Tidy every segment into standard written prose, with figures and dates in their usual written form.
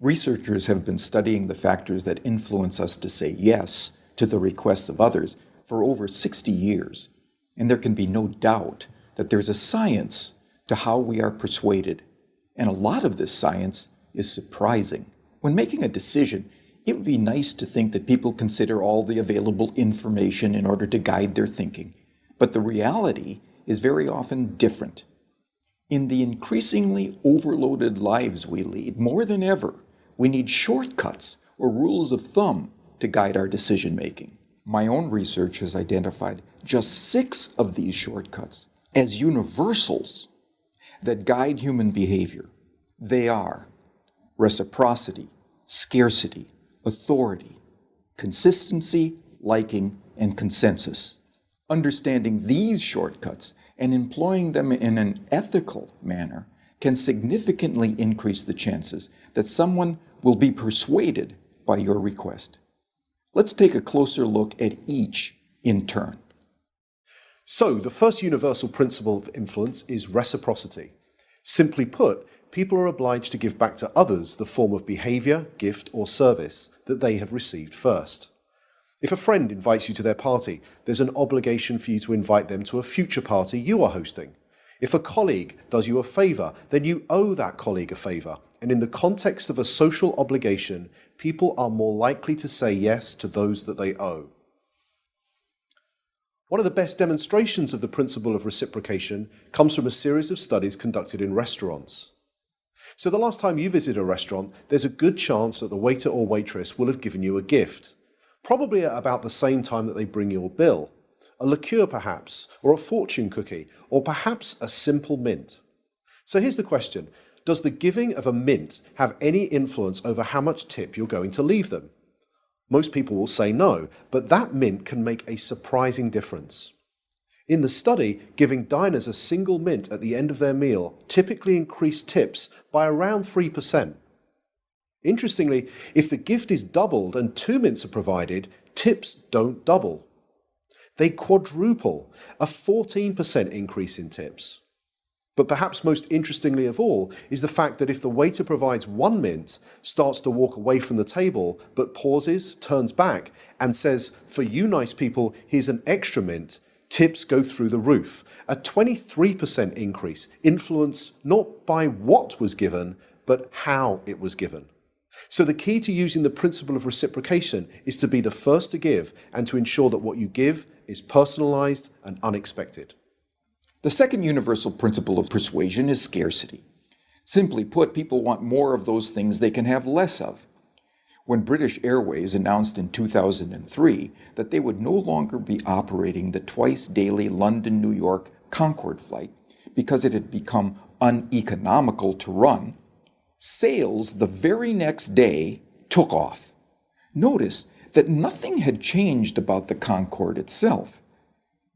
Researchers have been studying the factors that influence us to say yes to the requests of others for over 60 years, and there can be no doubt that there's a science to how we are persuaded, and a lot of this science is surprising. When making a decision, it would be nice to think that people consider all the available information in order to guide their thinking, but the reality is very often different. In the increasingly overloaded lives we lead, more than ever, we need shortcuts or rules of thumb to guide our decision-making. My own research has identified just 6 of these shortcuts as universals that guide human behavior. They are reciprocity, scarcity, authority, consistency, liking, and consensus. Understanding these shortcuts and employing them in an ethical manner can significantly increase the chances that someone will be persuaded by your request. Let's take a closer look at each in turn. So, the first universal principle of influence is reciprocity. Simply put, people are obliged to give back to others the form of behavior, gift, or service that they have received first. If a friend invites you to their party, there's an obligation for you to invite them to a future party you are hosting. If a colleague does you a favor, then you owe that colleague a favor. And in the context of a social obligation, people are more likely to say yes to those that they owe. One of the best demonstrations of the principle of reciprocation comes from a series of studies conducted in restaurants. So the last time you visit a restaurant, there's a good chance that the waiter or waitress will have given you a gift. Probably at about the same time that they bring your bill. A liqueur perhaps, or a fortune cookie, or perhaps a simple mint. So here's the question. Does the giving of a mint have any influence over how much tip you're going to leave them? Most people will say no, but that mint can make a surprising difference. In the study, giving diners a single mint at the end of their meal typically increased tips by around 3%. Interestingly, if the gift is doubled and 2 mints are provided, tips don't double. They quadruple, a 14% increase in tips. But perhaps most interestingly of all is the fact that if the waiter provides 1 mint, starts to walk away from the table, but pauses, turns back, and says, "For you nice people, here's an extra mint," tips go through the roof, a 23% increase, influenced not by what was given, but how it was given. So the key to using the principle of reciprocation is to be the first to give and to ensure that what you give is personalized and unexpected. The second universal principle of persuasion is scarcity. Simply put, people want more of those things they can have less of. When British Airways announced in 2003 that they would no longer be operating the twice-daily London-New York Concorde flight because it had become uneconomical to run, sales the very next day took off. Notice that nothing had changed about the Concorde itself.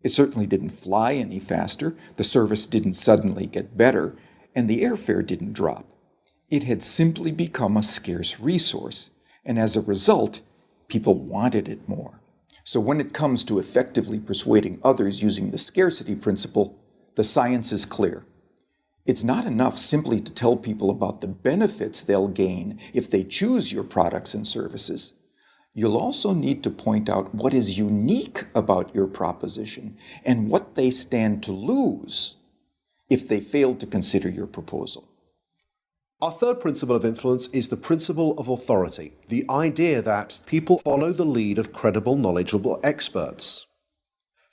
It certainly didn't fly any faster, the service didn't suddenly get better, and the airfare didn't drop. It had simply become a scarce resource, and as a result, people wanted it more. So when it comes to effectively persuading others using the scarcity principle, the science is clear. It's not enough simply to tell people about the benefits they'll gain if they choose your products and services. You'll also need to point out what is unique about your proposition and what they stand to lose if they fail to consider your proposal. Our third principle of influence is the principle of authority, the idea that people follow the lead of credible, knowledgeable experts.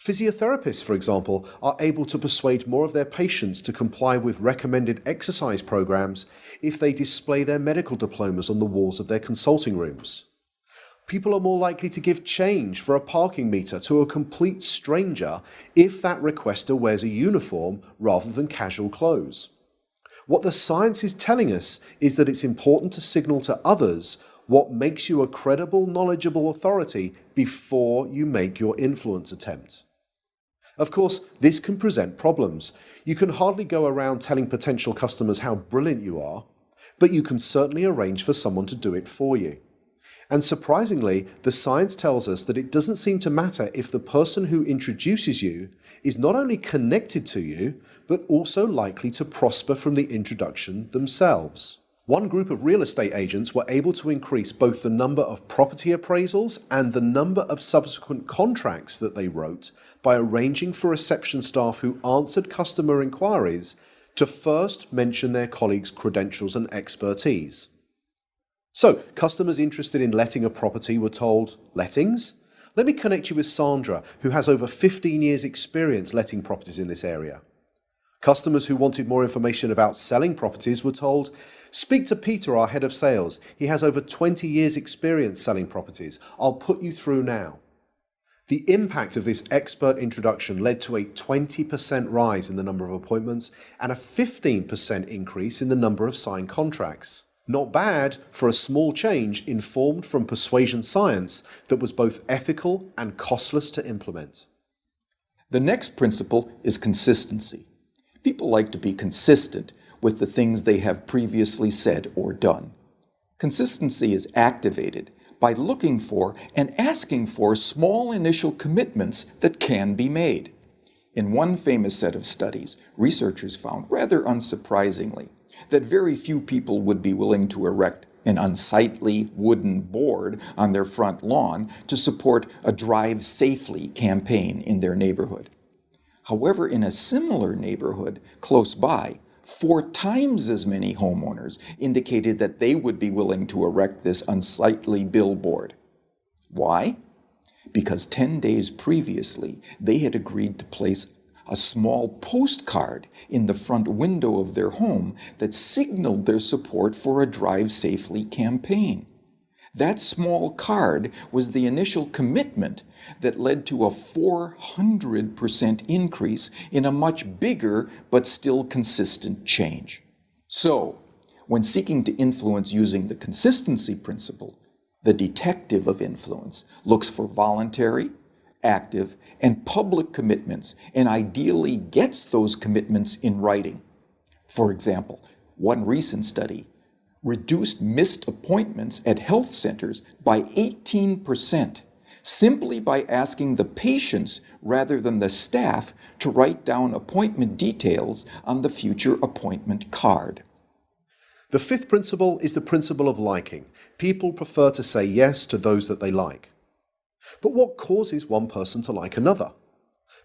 Physiotherapists, for example, are able to persuade more of their patients to comply with recommended exercise programs if they display their medical diplomas on the walls of their consulting rooms. People are more likely to give change for a parking meter to a complete stranger if that requester wears a uniform rather than casual clothes. What the science is telling us is that it's important to signal to others what makes you a credible, knowledgeable authority before you make your influence attempt. Of course, this can present problems. You can hardly go around telling potential customers how brilliant you are, but you can certainly arrange for someone to do it for you. And surprisingly, the science tells us that it doesn't seem to matter if the person who introduces you is not only connected to you, but also likely to prosper from the introduction themselves. One group of real estate agents were able to increase both the number of property appraisals and the number of subsequent contracts that they wrote by arranging for reception staff who answered customer inquiries to first mention their colleagues' credentials and expertise. So, customers interested in letting a property were told, "Lettings? Let me connect you with Sandra, who has over 15 years' experience letting properties in this area." Customers who wanted more information about selling properties were told, "Speak to Peter, our head of sales. He has over 20 years' experience selling properties. I'll put you through now." The impact of this expert introduction led to a 20% rise in the number of appointments and a 15% increase in the number of signed contracts. Not bad for a small change informed from persuasion science that was both ethical and costless to implement. The next principle is consistency. People like to be consistent with the things they have previously said or done. Consistency is activated by looking for and asking for small initial commitments that can be made. In one famous set of studies, researchers found, rather unsurprisingly, that very few people would be willing to erect an unsightly wooden board on their front lawn to support a Drive Safely campaign in their neighborhood. However, in a similar neighborhood close by, 4 times as many homeowners indicated that they would be willing to erect this unsightly billboard. Why? Because 10 days previously, they had agreed to place a small postcard in the front window of their home that signaled their support for a Drive Safely campaign. That small card was the initial commitment that led to a 400% increase in a much bigger but still consistent change. So, when seeking to influence using the consistency principle, the detective of influence looks for voluntary, active, and public commitments, and ideally gets those commitments in writing. For example, one recent study reduced missed appointments at health centers by 18%, simply by asking the patients rather than the staff to write down appointment details on the future appointment card. The fifth principle is the principle of liking. People prefer to say yes to those that they like. But what causes one person to like another?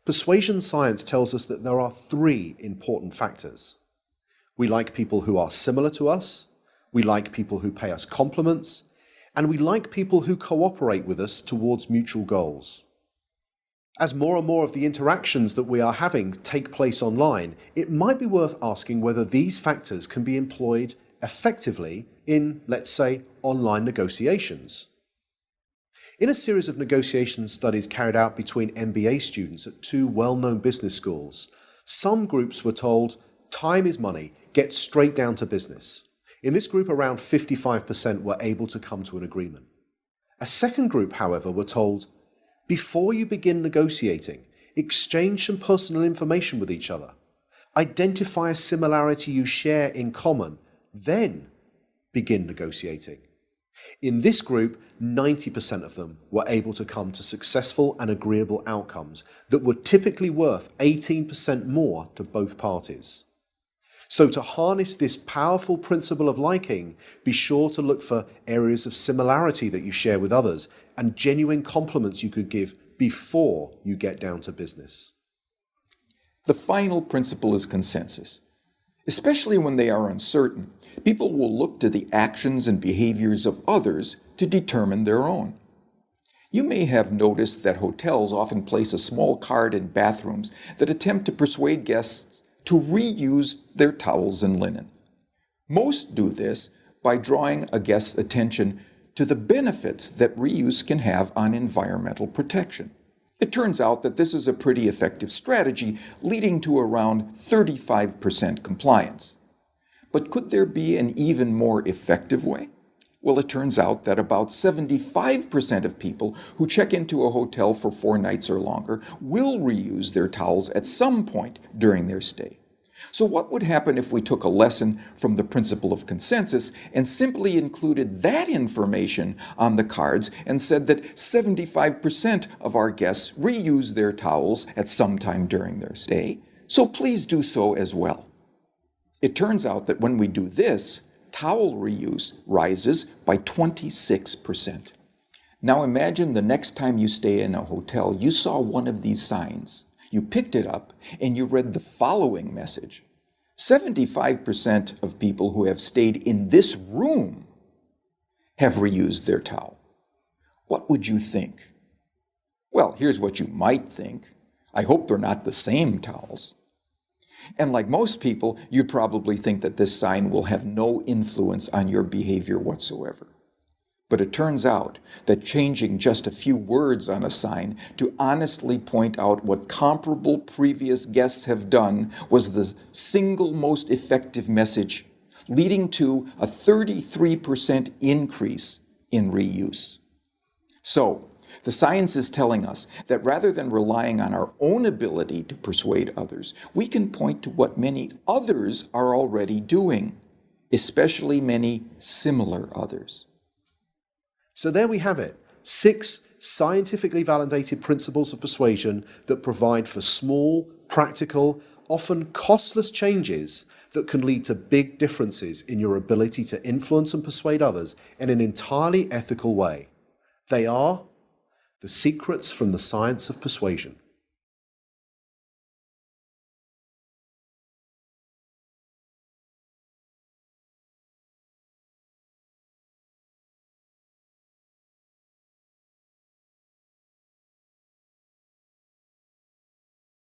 Persuasion science tells us that there are 3 important factors. We like people who are similar to us, we like people who pay us compliments, and we like people who cooperate with us towards mutual goals. As more and more of the interactions that we are having take place online, it might be worth asking whether these factors can be employed effectively in, let's say, online negotiations. In a series of negotiation studies carried out between MBA students at 2 well-known business schools, some groups were told, "Time is money, get straight down to business." In this group, around 55% were able to come to an agreement. A second group, however, were told, "Before you begin negotiating, exchange some personal information with each other. Identify a similarity you share in common, then begin negotiating." In this group, 90% of them were able to come to successful and agreeable outcomes that were typically worth 18% more to both parties. So to harness this powerful principle of liking, be sure to look for areas of similarity that you share with others and genuine compliments you could give before you get down to business. The final principle is consensus. Especially when they are uncertain, people will look to the actions and behaviors of others to determine their own. You may have noticed that hotels often place a small card in bathrooms that attempt to persuade guests to reuse their towels and linen. Most do this by drawing a guest's attention to the benefits that reuse can have on environmental protection. It turns out that this is a pretty effective strategy, leading to around 35% compliance. But could there be an even more effective way? Well, it turns out that about 75% of people who check into a hotel for 4 nights or longer will reuse their towels at some point during their stay. So what would happen if we took a lesson from the principle of consensus and simply included that information on the cards and said that 75% of our guests reuse their towels at some time during their stay, so please do so as well. It turns out that when we do this, towel reuse rises by 26%. Now imagine the next time you stay in a hotel, you saw one of these signs. You picked it up and you read the following message. 75% of people who have stayed in this room have reused their towel. What would you think? Well, here's what you might think. I hope they're not the same towels. And like most people, you'd probably think that this sign will have no influence on your behavior whatsoever. But it turns out that changing just a few words on a sign to honestly point out what comparable previous guests have done was the single most effective message, leading to a 33% increase in reuse. So, the science is telling us that rather than relying on our own ability to persuade others, we can point to what many others are already doing, especially many similar others. So there we have it, 6 scientifically validated principles of persuasion that provide for small, practical, often costless changes that can lead to big differences in your ability to influence and persuade others in an entirely ethical way. They are the secrets from the science of persuasion.